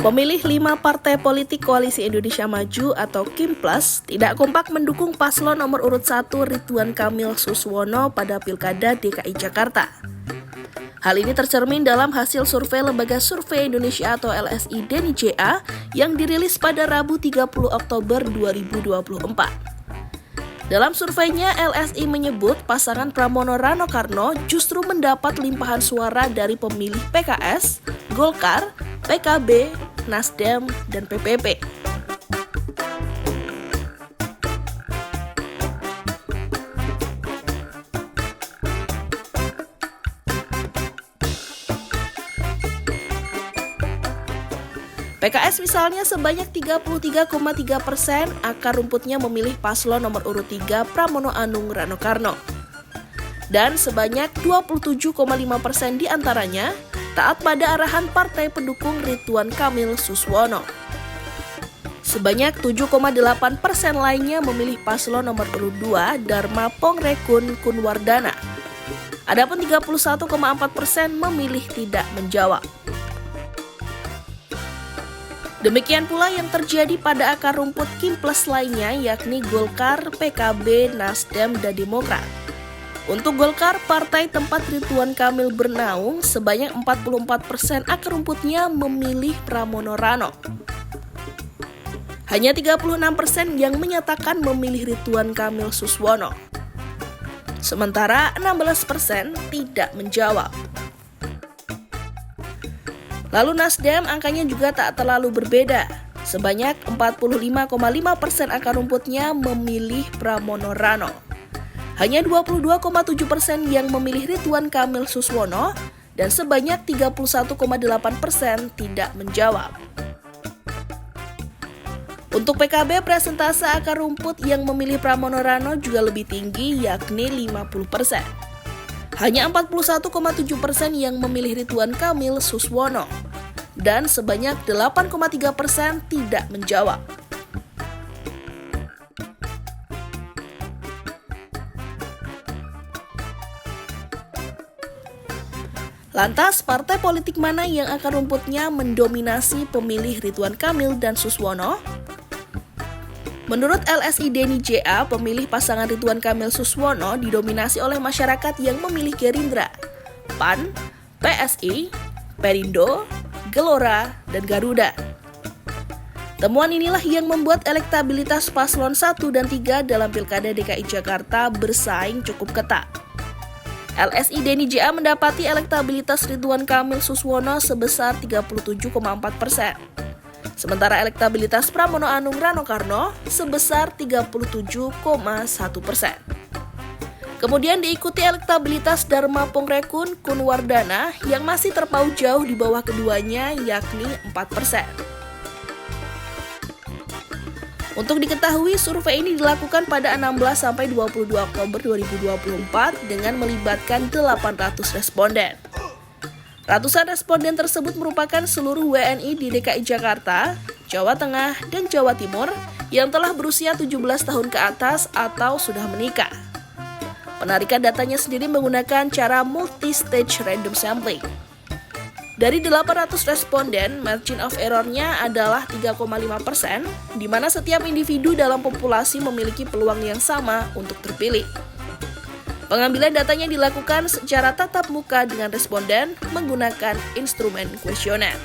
Pemilih 5 partai politik Koalisi Indonesia Maju atau KIMPLAS tidak kompak mendukung paslon nomor urut 1 Ridwan Kamil Suswono pada Pilkada DKI Jakarta. Hal ini tercermin dalam hasil survei Lembaga Survei Indonesia atau LSI DNIJA yang dirilis pada Rabu 30 Oktober 2024. Dalam surveinya, LSI menyebut pasangan Pramono Rano Karno justru mendapat limpahan suara dari pemilih PKS, Golkar, PKB, Nasdem, dan PPP. PKS misalnya sebanyak 33,3%, akar rumputnya memilih paslon nomor urut 3 Pramono Anung Rano Karno. Dan sebanyak 27,5% diantaranya taat pada arahan partai pendukung Ridwan Kamil Suswono. Sebanyak 7,8% lainnya memilih paslon nomor urut 2 Dharma Pongrekun Kunwardana. Adapun 31,4% memilih tidak menjawab. Demikian pula yang terjadi pada akar rumput KIMPLAS lainnya, yakni Golkar, PKB, Nasdem, dan Demokrat. Untuk Golkar, partai tempat Ridwan Kamil bernaung, sebanyak 44% akar rumputnya memilih Pramono Rano. Hanya 36% yang menyatakan memilih Ridwan Kamil Suswono. Sementara 16% tidak menjawab. Lalu Nasdem angkanya juga tak terlalu berbeda. Sebanyak 45,5% akar rumputnya memilih Pramono Rano. Hanya 22,7% yang memilih Ridwan Kamil Suswono dan sebanyak 31,8% tidak menjawab. Untuk PKB, presentase akar rumput yang memilih Pramono Rano juga lebih tinggi, yakni 50%. Hanya 41,7% yang memilih Ridwan Kamil Suswono dan sebanyak 8,3% tidak menjawab. Lantas, partai politik mana yang akar rumputnya mendominasi pemilih Ridwan Kamil dan Suswono? Menurut LSI DNIJA, pemilih pasangan Ridwan Kamil Suswono didominasi oleh masyarakat yang memilih Gerindra, PAN, PSI, Perindo, Gelora, dan Garuda. Temuan inilah yang membuat elektabilitas paslon 1 dan 3 dalam Pilkada DKI Jakarta bersaing cukup ketat. LSI DNIJA mendapati elektabilitas Ridwan Kamil Suswono sebesar 37,4%. Sementara elektabilitas Pramono Anung Rano Karno sebesar 37,1%. Kemudian diikuti elektabilitas Dharma Pongrekun Kunwardana yang masih terpaut jauh di bawah keduanya, yakni 4%. Untuk diketahui, survei ini dilakukan pada 16-22 Oktober 2024 dengan melibatkan 800 responden. Ratusan responden tersebut merupakan seluruh WNI di DKI Jakarta, Jawa Tengah, dan Jawa Timur yang telah berusia 17 tahun ke atas atau sudah menikah. Penarikan datanya sendiri menggunakan cara multi-stage random sampling. Dari 800 responden, margin of error-nya adalah 3,5%, di mana setiap individu dalam populasi memiliki peluang yang sama untuk terpilih. Pengambilan datanya dilakukan secara tatap muka dengan responden menggunakan instrumen kuesioner.